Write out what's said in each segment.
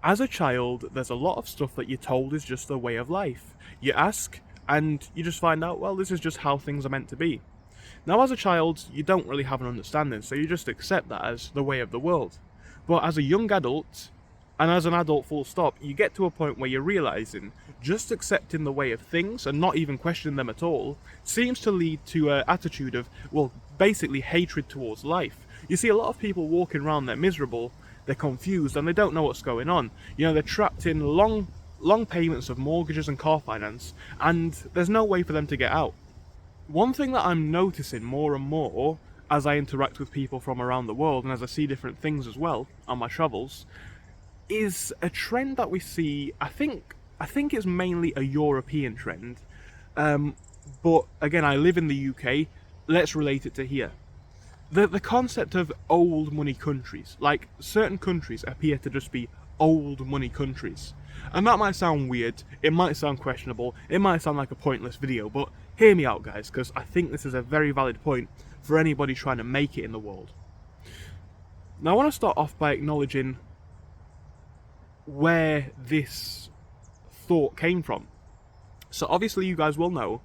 As a child, there's a lot of stuff that you're told is just the way of life. You ask, and you just find out, well, this is just how things are meant to be. Now, as a child, you don't really have an understanding, so you just accept that as the way of the world. But as a young adult, and as an adult full stop, you get to a point where you're realizing just accepting the way of things and not even questioning them at all seems to lead to an attitude of, well, basically hatred towards life. You see a lot of people walking around, they're miserable, they're confused, and they don't know what's going on. You know, they're trapped in long payments of mortgages and car finance, and there's no way for them to get out. One thing that I'm noticing more and more as I interact with people from around the world and as I see different things as well on my travels is a trend that we see. I think it's mainly a European trend, but again, I live in the UK. Let's relate it to here. The concept of old money countries, like certain countries appear to just be old money countries. And that might sound weird, it might sound questionable, it might sound like a pointless video, but hear me out, guys, because I think this is a very valid point for anybody trying to make it in the world. Now, I want to start off by acknowledging where this thought came from. So, obviously, you guys will know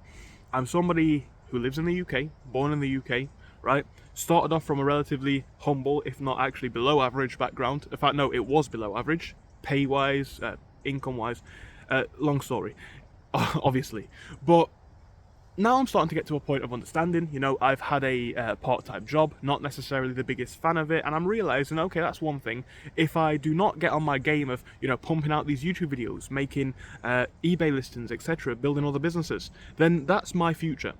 I'm somebody who lives in the UK, born in the UK, right? Started off from a relatively humble, if not actually below average background. In fact, no, it was below average, pay-wise, income-wise. Long story, obviously. But now I'm starting to get to a point of understanding. You know, I've had a part-time job, not necessarily the biggest fan of it, and I'm realizing, okay, that's one thing. If I do not get on my game of, you know, pumping out these YouTube videos, making eBay listings, etc., building other businesses, then that's my future.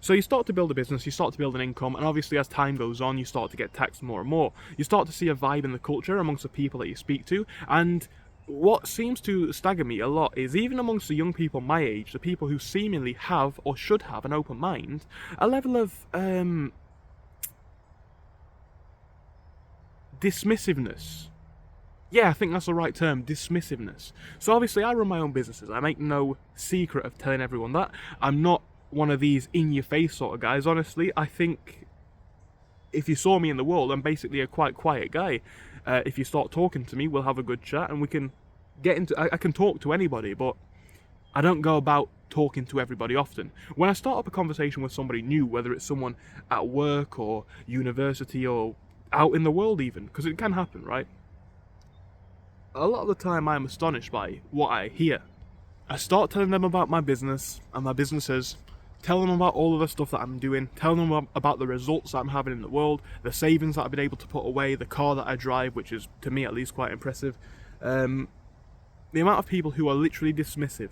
So you start to build a business, you start to build an income, and obviously as time goes on, you start to get taxed more and more. You start to see a vibe in the culture amongst the people that you speak to, and what seems to stagger me a lot is even amongst the young people my age, the people who seemingly have or should have an open mind, a level of dismissiveness. Yeah, I think that's the right term, dismissiveness. So obviously I run my own businesses. I make no secret of telling everyone that. I'm not one of these in-your-face sort of guys. Honestly, I think if you saw me in the world, I'm basically a quite quiet guy. If you start talking to me, we'll have a good chat and we can get into... I can talk to anybody, but I don't go about talking to everybody often. When I start up a conversation with somebody new, whether it's someone at work or university or out in the world even, because it can happen, right? A lot of the time I'm astonished by what I hear. I start telling them about my business and my businesses, telling them about all of the stuff that I'm doing, telling them about the results that I'm having in the world, the savings that I've been able to put away, the car that I drive, which is, to me at least, quite impressive. The amount of people who are literally dismissive.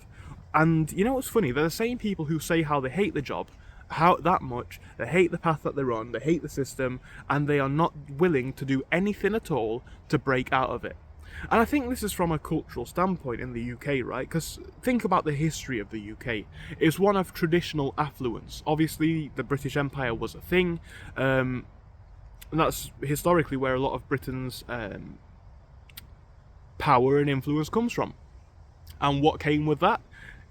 And you know what's funny? They're the same people who say how they hate the job, how that much, they hate the path that they're on, they hate the system, and they are not willing to do anything at all to break out of it. And I think this is from a cultural standpoint in the UK, right? Because think about the history of the UK. It's one of traditional affluence. Obviously, the British Empire was a thing. And that's historically where a lot of Britain's power and influence comes from. And what came with that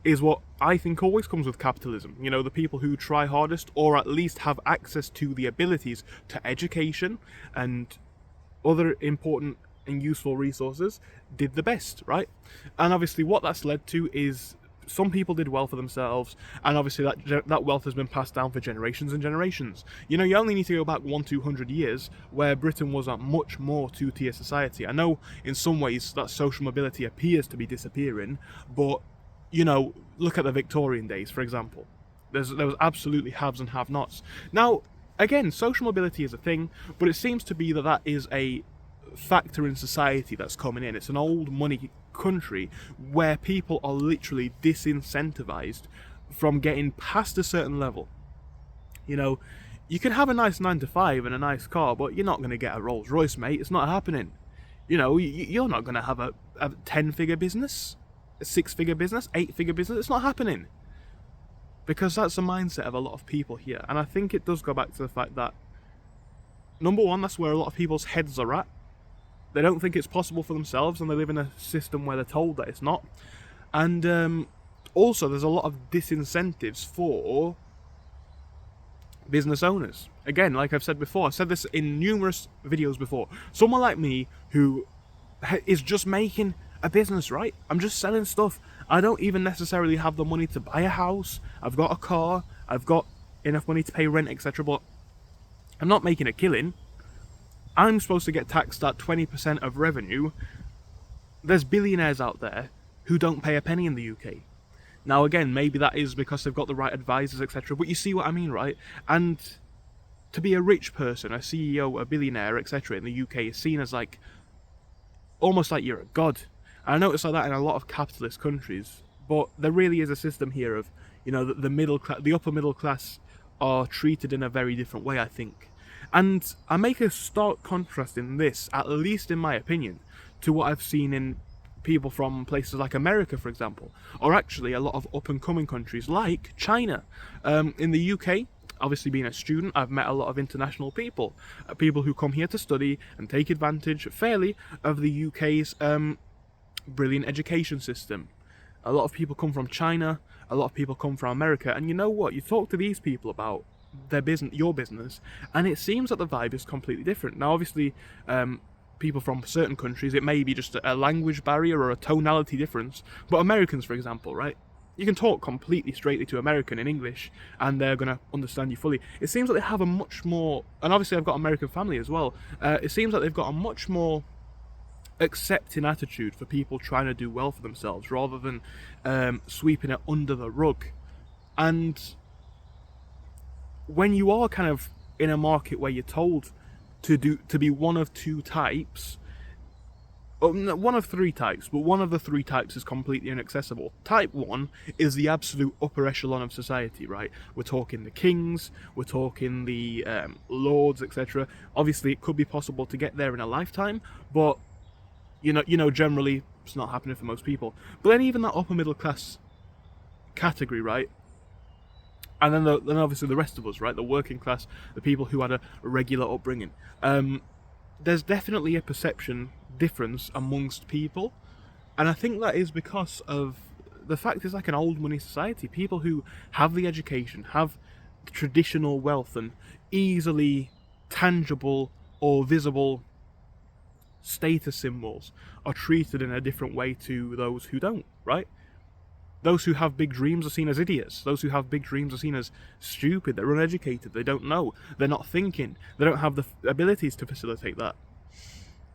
is what I think always comes with capitalism. You know, the people who try hardest, or at least have access to the abilities to education and other important and useful resources, did the best, right? And obviously what that's led to is some people did well for themselves, and obviously that wealth has been passed down for generations and generations. You know, you only need to go back 100-200 years where Britain was a much more two-tier society. I know in some ways that social mobility appears to be disappearing, but you know, look at the Victorian days, for example. There was absolutely haves and have-nots. Now, again, social mobility is a thing, but it seems to be that is a factor in society that's coming in. It's an old money country where people are literally disincentivized from getting past a certain level. You know, you can have a nice 9 to 5 and a nice car, but you're not going to get a Rolls Royce, mate. It's not happening. You know, you're not going to have a 10-figure business, a 6-figure business, 8-figure business. It's not happening. Because that's the mindset of a lot of people here. And I think it does go back to the fact that, number one, that's where a lot of people's heads are at. They don't think it's possible for themselves, and they live in a system where they're told that it's not. And also, there's a lot of disincentives for business owners. Again, like I've said before, I've said this in numerous videos before. Someone like me who is just making a business, right? I'm just selling stuff. I don't even necessarily have the money to buy a house. I've got a car. I've got enough money to pay rent, etc. But I'm not making a killing. I'm supposed to get taxed at 20% of revenue. There's billionaires out there who don't pay a penny in the UK. Now, again, maybe that is because they've got the right advisors, etc. But you see what I mean, right? And to be a rich person, a CEO, a billionaire, etc. in the UK is seen as like almost like you're a god. And I notice like that in a lot of capitalist countries. But there really is a system here of, the middle class, the upper middle class are treated in a very different way, I think. And I make a stark contrast in this, at least in my opinion, to what I've seen in people from places like America, for example, or actually a lot of up-and-coming countries like China. In the UK, obviously being a student, I've met a lot of international people, people who come here to study and take advantage fairly of the UK's brilliant education system. A lot of people come from China, a lot of people come from America, and you know what? You talk to these people about their business, your business, and it seems that the vibe is completely different. Now, obviously, people from certain countries, it may be just a language barrier or a tonality difference, but Americans, for example, right? You can talk completely straightly to American in English, and they're going to understand you fully. It seems like they have a much more, and obviously I've got American family as well, it seems like they've got a much more accepting attitude for people trying to do well for themselves, rather than sweeping it under the rug. And when you are kind of in a market where you're told to be one of two types, one of three types, but one of the three types is completely inaccessible. Type 1 is the absolute upper echelon of society, right? We're talking the kings, we're talking the lords, etc. Obviously, it could be possible to get there in a lifetime, but generally it's not happening for most people. But then even that upper middle class category, right? And then obviously the rest of us, right? The working class, the people who had a regular upbringing. There's definitely a perception difference amongst people. And I think that is because of the fact it's like an old money society. People who have the education, have traditional wealth and easily tangible or visible status symbols are treated in a different way to those who don't, right? Those who have big dreams are seen as idiots. Those who have big dreams are seen as stupid. They're uneducated. They don't know. They're not thinking. They don't have the abilities to facilitate that.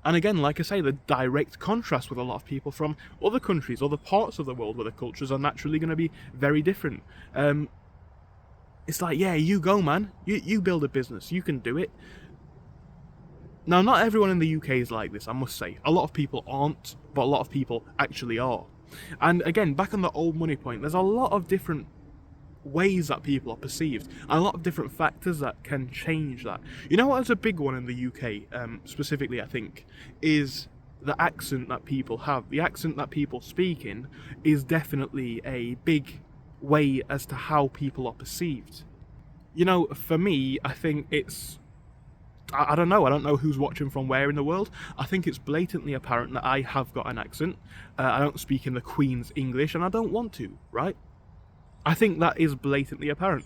And again, like I say, the direct contrast with a lot of people from other countries, other parts of the world where the cultures are naturally going to be very different. It's like, yeah, you go, man. You build a business. You can do it. Now, not everyone in the UK is like this, I must say. A lot of people aren't, but a lot of people actually are. And again, back on the old money point, there's a lot of different ways that people are perceived, and a lot of different factors that can change that. You know what is a big one in the UK, specifically I think, is the accent that people have. The accent that people speak in is definitely a big way as to how people are perceived. For me, I think it's, I don't know who's watching from where in the world. I think it's blatantly apparent that I have got an accent. I don't speak in the Queen's English, and I don't want to, right? I think that is blatantly apparent.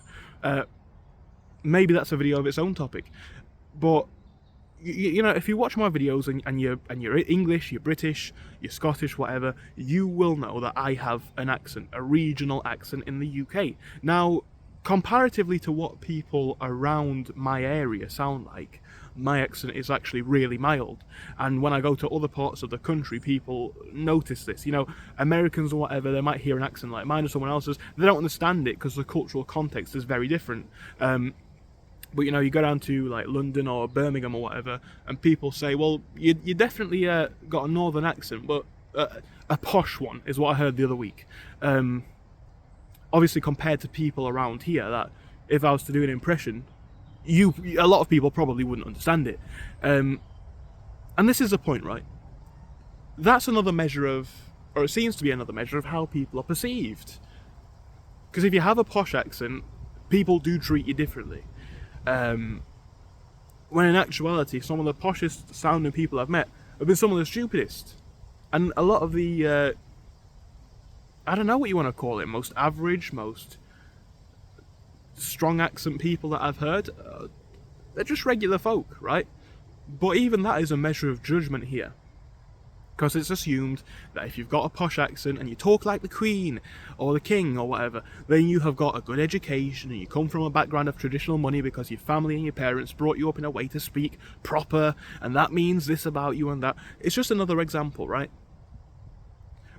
Maybe that's a video of its own topic. But, if you watch my videos and you're English, you're British, you're Scottish, whatever, you will know that I have an accent, a regional accent in the UK. Now, comparatively to what people around my area sound like, my accent is actually really mild. And when I go to other parts of the country, people notice this. Americans or whatever, they might hear an accent like mine or someone else's. They don't understand it because the cultural context is very different. But you go down to like London or Birmingham or whatever, and people say, well, you definitely got a northern accent, but a posh one is what I heard the other week. Obviously, compared to people around here, that if I was to do an impression, a lot of people probably wouldn't understand it. And this is the point, right? That's another measure of, or it seems to be another measure of how people are perceived. Because if you have a posh accent, people do treat you differently. When in actuality, some of the poshest sounding people I've met have been some of the stupidest. And a lot of the, I don't know what you want to call it, most average, most strong accent people that I've heard, they're just regular folk, right? But even that is a measure of judgment here. Because it's assumed that if you've got a posh accent and you talk like the Queen or the King or whatever, then you have got a good education and you come from a background of traditional money because your family and your parents brought you up in a way to speak proper, and that means this about you and that. It's just another example, right?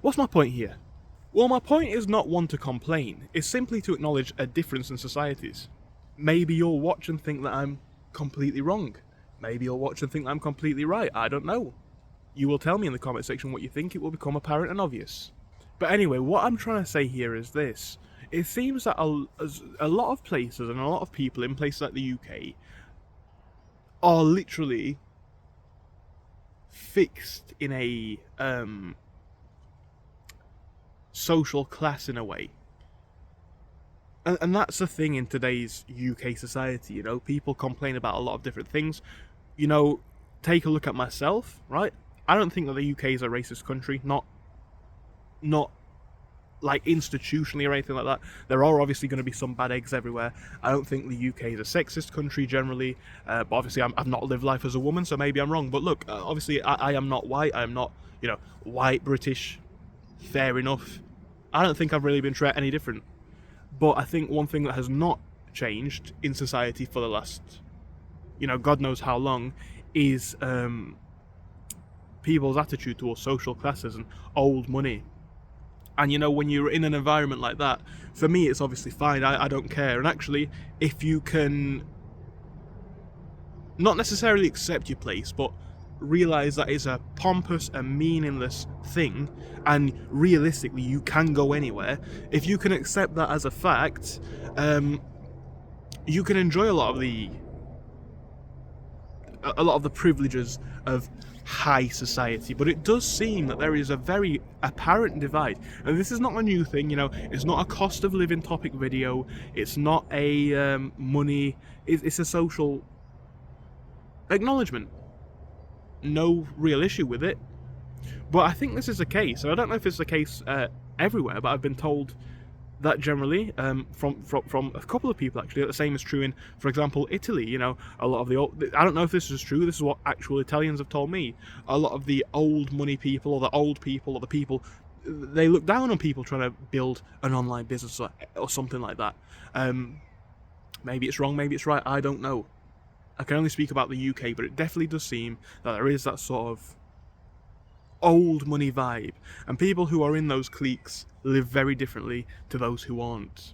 What's my point here? Well, my point is not one to complain, it's simply to acknowledge a difference in societies. Maybe you'll watch and think that I'm completely wrong. Maybe you'll watch and think that I'm completely right. I don't know. You will tell me in the comment section what you think, it will become apparent and obvious. But anyway, what I'm trying to say here is this. It seems that a lot of places and a lot of people in places like the UK are literally fixed in a social class in a way. And that's the thing in today's UK society, you know, people complain about a lot of different things. You know, take a look at myself, right? I don't think that the UK is a racist country, not like institutionally or anything like that. There are obviously going to be some bad eggs everywhere. I don't think the UK is a sexist country generally, but obviously I've not lived life as a woman, so maybe I'm wrong. But look, obviously I am not white. I am not, you know, white British. Fair enough. I don't think I've really been treated any different. But I think one thing that has not changed in society for the last, you know, God knows how long, is people's attitude towards social classes and old money. And you know, when you're in an environment like that, for me it's obviously fine, I don't care. And actually, if you can not necessarily accept your place, but realise that it's a pompous and meaningless thing, and realistically you can go anywhere, if you can accept that as a fact, you can enjoy a lot of the privileges of high society. But it does seem that there is a very apparent divide, and this is not a new thing, you know, it's not a cost of living topic video, it's not a money, it's a social acknowledgement. No real issue with it. But I think this is the case, and I don't know if it's the case everywhere, but I've been told that generally, from a couple of people actually, that the same is true in, for example, Italy. You know, a lot of the old, I don't know if this is true, this is what actual Italians have told me, a lot of the old money people, or the old people, or the people, they look down on people trying to build an online business or something like that. Maybe it's wrong, maybe it's right, I don't know. I can only speak about the UK, but it definitely does seem that there is that sort of old money vibe, and people who are in those cliques live very differently to those who aren't.